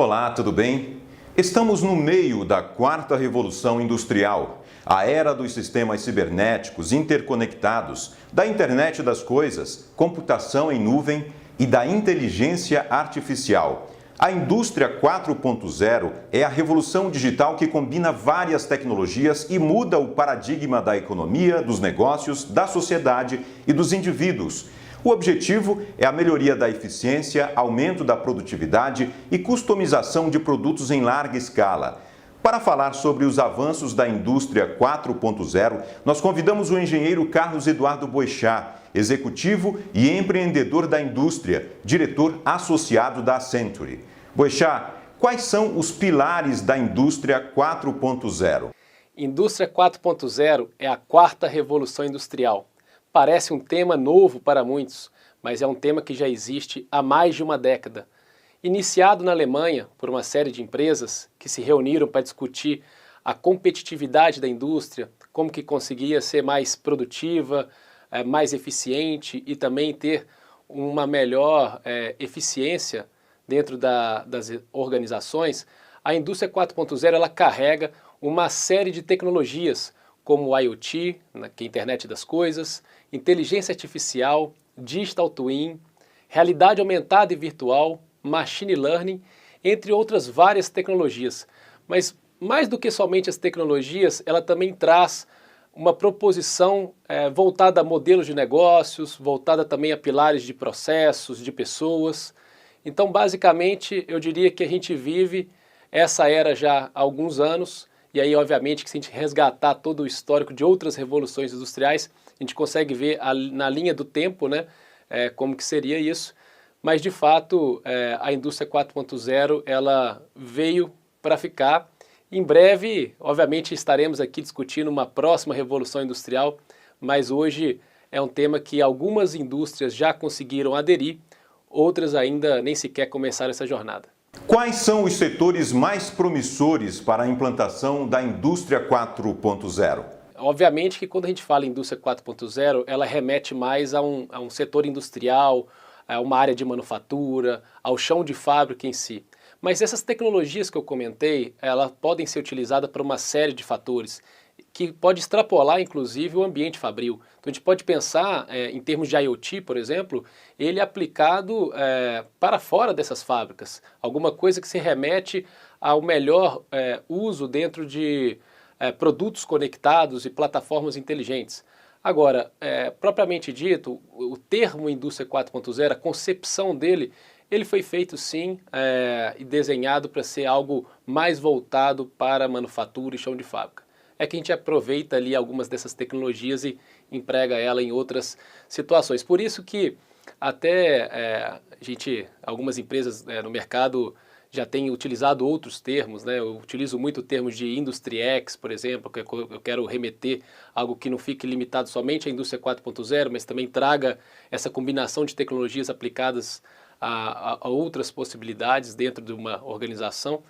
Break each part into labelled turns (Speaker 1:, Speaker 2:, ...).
Speaker 1: Olá, tudo bem? Estamos no meio da quarta revolução industrial, a era dos sistemas cibernéticos interconectados, da internet das coisas, computação em nuvem e da inteligência artificial. A indústria 4.0 é a revolução digital que combina várias tecnologias e muda o paradigma da economia, dos negócios, da sociedade e dos indivíduos. O objetivo é a melhoria da eficiência, aumento da produtividade e customização de produtos em larga escala. Para falar sobre os avanços da indústria 4.0, nós convidamos o engenheiro Carlos Eduardo Boechat, executivo e empreendedor da indústria, diretor associado da Century. Boechat, quais são os pilares da indústria 4.0?
Speaker 2: Indústria 4.0 é a quarta revolução industrial. Parece um tema novo para muitos, mas é um tema que já existe há mais de uma década. Iniciado na Alemanha por uma série de empresas que se reuniram para discutir a competitividade da indústria, como que conseguia ser mais produtiva, mais eficiente e também ter uma melhor eficiência dentro das organizações, a indústria 4.0 ela carrega uma série de tecnologias como o IoT, que é a internet das coisas, inteligência artificial, digital twin, realidade aumentada e virtual, machine learning, entre outras várias tecnologias. Mas mais do que somente as tecnologias, ela também traz uma proposição voltada a modelos de negócios, voltada também a pilares de processos, de pessoas. Então, basicamente, eu diria que a gente vive essa era já há alguns anos, e aí, obviamente, que se a gente resgatar todo o histórico de outras revoluções industriais, a gente consegue ver na linha do tempo, né, como que seria isso. Mas, de fato, a indústria 4.0, ela veio para ficar. Em breve, obviamente, estaremos aqui discutindo uma próxima revolução industrial, mas hoje é um tema que algumas indústrias já conseguiram aderir, outras ainda nem sequer começaram essa jornada.
Speaker 1: Quais são os setores mais promissores para a implantação da indústria 4.0?
Speaker 2: Obviamente que quando a gente fala em indústria 4.0, ela remete mais a um setor industrial, a uma área de manufatura, ao chão de fábrica em si. Mas essas tecnologias que eu comentei, elas podem ser utilizadas para uma série de fatores, que pode extrapolar, inclusive, o ambiente fabril. Então, a gente pode pensar, em termos de IoT, por exemplo, ele é aplicado para fora dessas fábricas. Alguma coisa que se remete ao melhor uso dentro de produtos conectados e plataformas inteligentes. Agora, propriamente dito, o termo indústria 4.0, a concepção dele, ele foi feito sim e desenhado para ser algo mais voltado para manufatura e chão de fábrica. É que a gente aproveita ali algumas dessas tecnologias e emprega ela em outras situações. Por isso que até algumas empresas no mercado já têm utilizado outros termos, né? Eu utilizo muito termos de Industry X, por exemplo, que eu quero remeter algo que não fique limitado somente à indústria 4.0, mas também traga essa combinação de tecnologias aplicadas a outras possibilidades dentro de uma organização.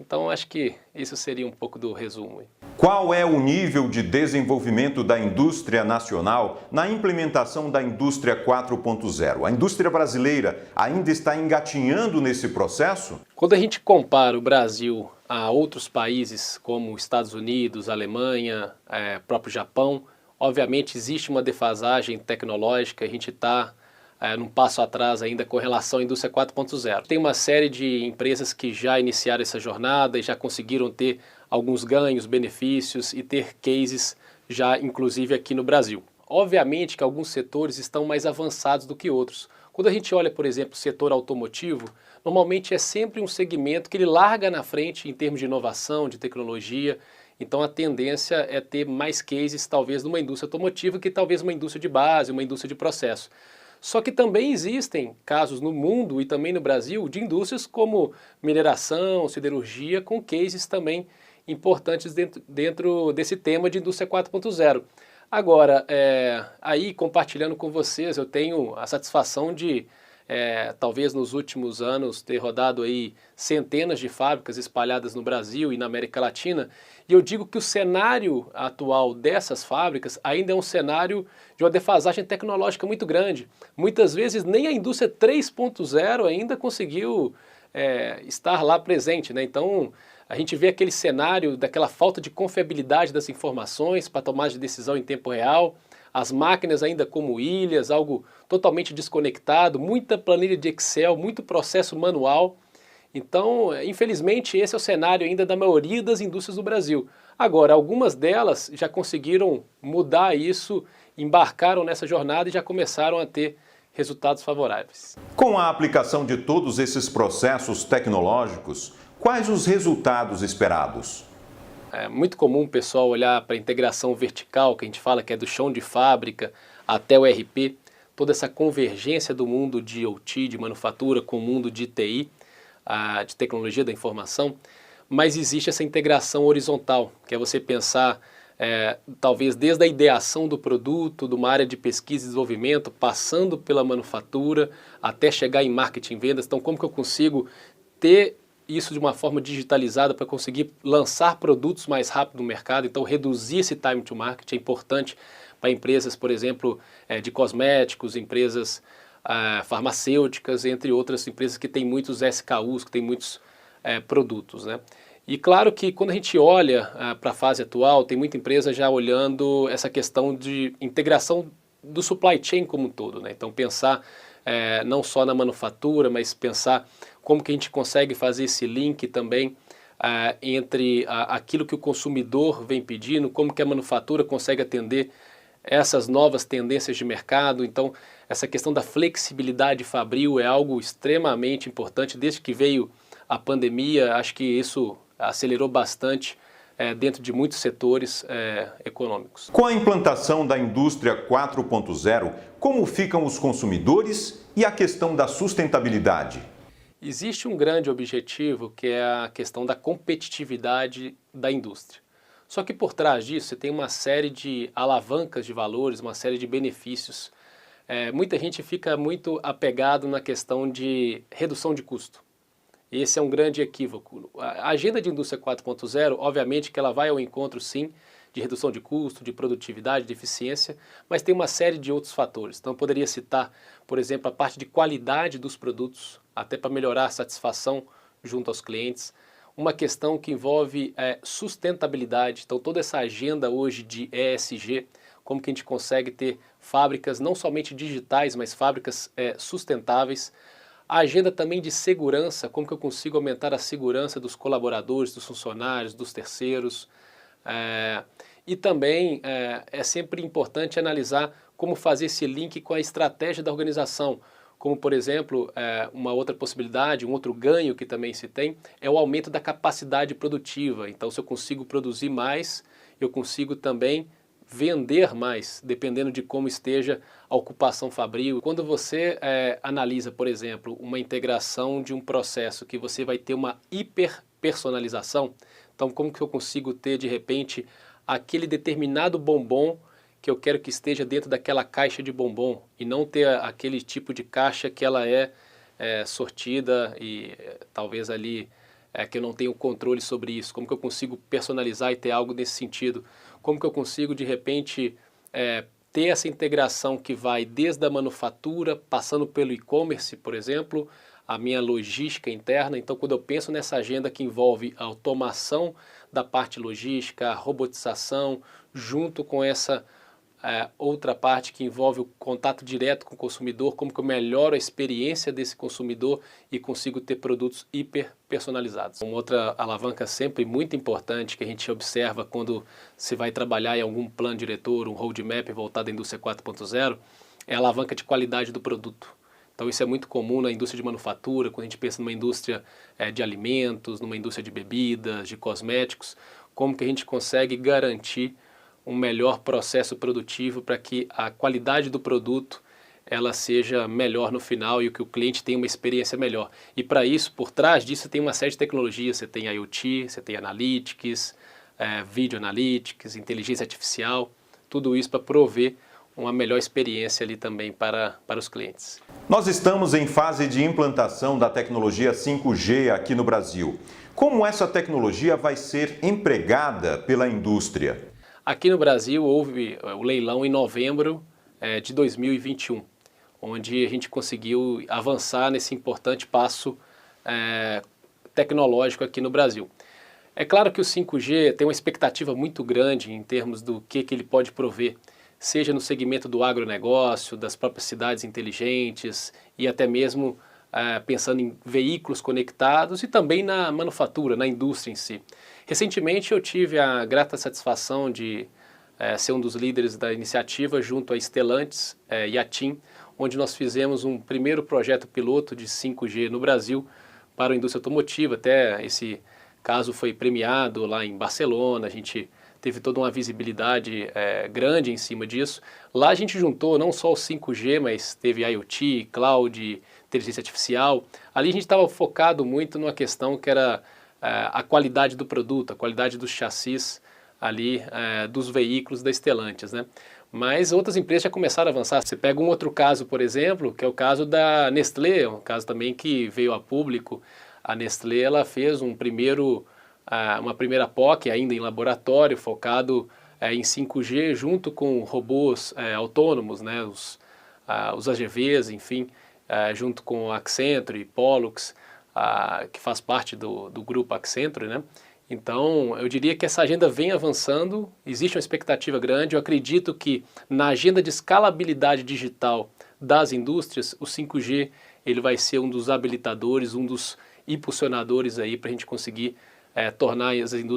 Speaker 2: Então, acho que isso seria um pouco do resumo.
Speaker 1: Qual é o nível de desenvolvimento da indústria nacional na implementação da indústria 4.0? A indústria brasileira ainda está engatinhando nesse processo?
Speaker 2: Quando a gente compara o Brasil a outros países como Estados Unidos, Alemanha, próprio Japão, obviamente existe uma defasagem tecnológica, a gente está num passo atrás ainda com relação à indústria 4.0. Tem uma série de empresas que já iniciaram essa jornada e já conseguiram ter alguns ganhos, benefícios e ter cases já inclusive aqui no Brasil. Obviamente que alguns setores estão mais avançados do que outros. Quando a gente olha, por exemplo, o setor automotivo, normalmente é sempre um segmento que ele larga na frente em termos de inovação, de tecnologia. Então a tendência é ter mais cases talvez numa indústria automotiva que talvez uma indústria de base, uma indústria de processo. Só que também existem casos no mundo e também no Brasil de indústrias como mineração, siderurgia, com cases também importantes dentro desse tema de indústria 4.0. Agora, aí compartilhando com vocês, eu tenho a satisfação de, talvez nos últimos anos, ter rodado aí centenas de fábricas espalhadas no Brasil e na América Latina, e eu digo que o cenário atual dessas fábricas ainda é um cenário de uma defasagem tecnológica muito grande. Muitas vezes nem a indústria 3.0 ainda conseguiu estar lá presente, né? Então, a gente vê aquele cenário daquela falta de confiabilidade das informações para tomar de decisão em tempo real, as máquinas ainda como ilhas, algo totalmente desconectado, muita planilha de Excel, muito processo manual. Então, infelizmente, esse é o cenário ainda da maioria das indústrias do Brasil. Agora, algumas delas já conseguiram mudar isso, embarcaram nessa jornada e já começaram a ter resultados favoráveis.
Speaker 1: Com a aplicação de todos esses processos tecnológicos, quais os resultados esperados?
Speaker 2: É muito comum o pessoal olhar para a integração vertical, que a gente fala que é do chão de fábrica até o ERP, toda essa convergência do mundo de OT, de manufatura, com o mundo de TI, de tecnologia da informação, mas existe essa integração horizontal, que é você pensar talvez desde a ideação do produto, de uma área de pesquisa e desenvolvimento, passando pela manufatura, até chegar em marketing e vendas. Então, como que eu consigo ter isso de uma forma digitalizada para conseguir lançar produtos mais rápido no mercado? Então, reduzir esse time to market é importante para empresas, por exemplo, de cosméticos, empresas farmacêuticas, entre outras empresas que têm muitos SKUs, que têm muitos produtos, né? E claro que quando a gente olha para a fase atual, tem muita empresa já olhando essa questão de integração do supply chain como um todo, né? Então pensar não só na manufatura, mas pensar como que a gente consegue fazer esse link também entre aquilo que o consumidor vem pedindo, como que a manufatura consegue atender essas novas tendências de mercado. Então essa questão da flexibilidade fabril é algo extremamente importante. Desde que veio a pandemia, acho que isso acelerou bastante dentro de muitos setores econômicos.
Speaker 1: Com a implantação da indústria 4.0, como ficam os consumidores e a questão da sustentabilidade?
Speaker 2: Existe um grande objetivo que é a questão da competitividade da indústria. Só que por trás disso você tem uma série de alavancas de valores, uma série de benefícios. Muita gente fica muito apegado na questão de redução de custo. Esse é um grande equívoco. A agenda de indústria 4.0, obviamente que ela vai ao encontro, sim, de redução de custo, de produtividade, de eficiência, mas tem uma série de outros fatores. Então, eu poderia citar, por exemplo, a parte de qualidade dos produtos, até para melhorar a satisfação junto aos clientes. Uma questão que envolve sustentabilidade. Então, toda essa agenda hoje de ESG, como que a gente consegue ter fábricas não somente digitais, mas fábricas sustentáveis. A agenda também de segurança, como que eu consigo aumentar a segurança dos colaboradores, dos funcionários, dos terceiros. E também é sempre importante analisar como fazer esse link com a estratégia da organização. Como, por exemplo, uma outra possibilidade, um outro ganho que também se tem, é o aumento da capacidade produtiva. Então, se eu consigo produzir mais, eu consigo também vender mais, dependendo de como esteja a ocupação fabril. Quando você analisa, por exemplo, uma integração de um processo que você vai ter uma hiperpersonalização, então como que eu consigo ter, de repente, aquele determinado bombom que eu quero que esteja dentro daquela caixa de bombom e não ter aquele tipo de caixa que ela é sortida e talvez ali que eu não tenho controle sobre isso. Como que eu consigo personalizar e ter algo nesse sentido? Como que eu consigo, de repente, ter essa integração que vai desde a manufatura, passando pelo e-commerce, por exemplo, a minha logística interna. Então, quando eu penso nessa agenda que envolve a automação da parte logística, a robotização, junto com essa outra parte que envolve o contato direto com o consumidor, como que eu melhoro a experiência desse consumidor e consigo ter produtos hiper personalizados. Uma outra alavanca sempre muito importante que a gente observa quando se vai trabalhar em algum plano diretor, um roadmap voltado à indústria 4.0, é a alavanca de qualidade do produto. Então isso é muito comum na indústria de manufatura, quando a gente pensa numa indústria de alimentos, numa indústria de bebidas, de cosméticos, como que a gente consegue garantir um melhor processo produtivo para que a qualidade do produto ela seja melhor no final e que o cliente tenha uma experiência melhor. E para isso, por trás disso, tem uma série de tecnologias. Você tem IoT, você tem Analytics, Video Analytics, inteligência artificial, tudo isso para prover uma melhor experiência ali também para os clientes.
Speaker 1: Nós estamos em fase de implantação da tecnologia 5G aqui no Brasil. Como essa tecnologia vai ser empregada pela indústria?
Speaker 2: Aqui no Brasil houve o leilão em novembro de 2021, onde a gente conseguiu avançar nesse importante passo tecnológico aqui no Brasil. É claro que o 5G tem uma expectativa muito grande em termos do que ele pode prover, seja no segmento do agronegócio, das próprias cidades inteligentes e até mesmo pensando em veículos conectados e também na manufatura, na indústria em si. Recentemente eu tive a grata satisfação de ser um dos líderes da iniciativa junto a Stellantis e a TIM, onde nós fizemos um primeiro projeto piloto de 5G no Brasil para a indústria automotiva. Até esse caso foi premiado lá em Barcelona, a gente teve toda uma visibilidade grande em cima disso. Lá a gente juntou não só o 5G, mas teve IoT, cloud, inteligência artificial. Ali a gente estava focado muito numa questão que era a qualidade do produto, a qualidade dos chassis ali dos veículos da Stellantis, né? Mas outras empresas já começaram a avançar. Você pega um outro caso, por exemplo, que é o caso da Nestlé, um caso também que veio a público. A Nestlé ela fez uma primeira POC ainda em laboratório, focado em 5G, junto com robôs autônomos, né? Os AGVs, enfim, junto com a Accenture e Pollux, que faz parte do grupo Accenture, né? Então, eu diria que essa agenda vem avançando, existe uma expectativa grande. Eu acredito que na agenda de escalabilidade digital das indústrias, o 5G ele vai ser um dos habilitadores, um dos impulsionadores aí para a gente conseguir tornar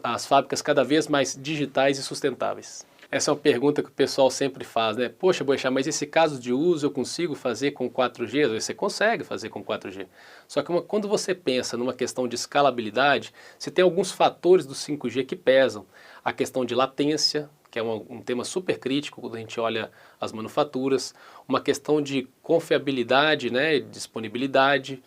Speaker 2: as fábricas cada vez mais digitais e sustentáveis. Essa é uma pergunta que o pessoal sempre faz, né? Poxa, Boechat, mas esse caso de uso eu consigo fazer com 4G? Você consegue fazer com 4G. Só que quando você pensa numa questão de escalabilidade, você tem alguns fatores do 5G que pesam. A questão de latência, que é um tema super crítico quando a gente olha as manufaturas. Uma questão de confiabilidade, né? Disponibilidade.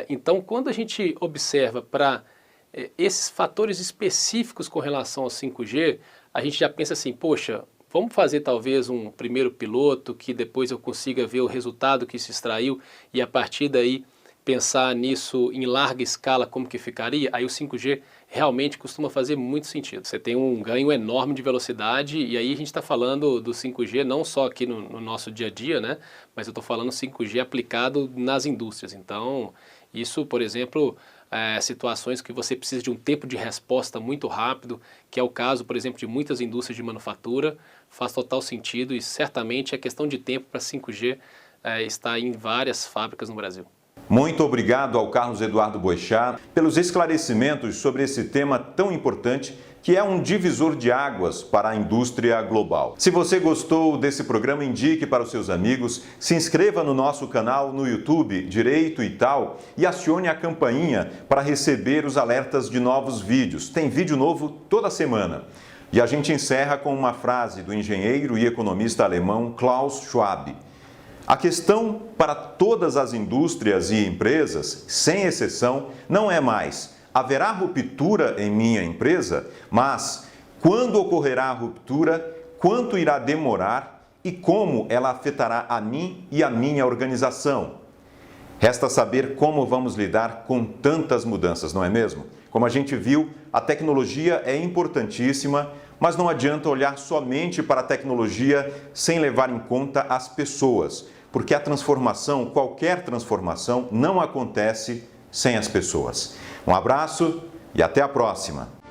Speaker 2: Então, quando a gente observa para esses fatores específicos com relação ao 5G, a gente já pensa assim, poxa, vamos fazer talvez um primeiro piloto que depois eu consiga ver o resultado que se extraiu e a partir daí pensar nisso em larga escala como que ficaria. Aí o 5G realmente costuma fazer muito sentido. Você tem um ganho enorme de velocidade e aí a gente está falando do 5G não só aqui no nosso dia a dia, né? Mas eu estou falando 5G aplicado nas indústrias. Então, isso, por exemplo, situações que você precisa de um tempo de resposta muito rápido, que é o caso, por exemplo, de muitas indústrias de manufatura, faz total sentido e certamente é questão de tempo para 5G estar em várias fábricas no Brasil.
Speaker 1: Muito obrigado ao Carlos Eduardo Boechat pelos esclarecimentos sobre esse tema tão importante que é um divisor de águas para a indústria global. Se você gostou desse programa, indique para os seus amigos, se inscreva no nosso canal no YouTube, Direito e Tal, e acione a campainha para receber os alertas de novos vídeos. Tem vídeo novo toda semana. E a gente encerra com uma frase do engenheiro e economista alemão Klaus Schwab. A questão para todas as indústrias e empresas, sem exceção, não é mais: haverá ruptura em minha empresa? Mas quando ocorrerá a ruptura, quanto irá demorar e como ela afetará a mim e a minha organização? Resta saber como vamos lidar com tantas mudanças, não é mesmo? Como a gente viu, a tecnologia é importantíssima, mas não adianta olhar somente para a tecnologia sem levar em conta as pessoas, porque a transformação, qualquer transformação, não acontece sem as pessoas. Um abraço e até a próxima!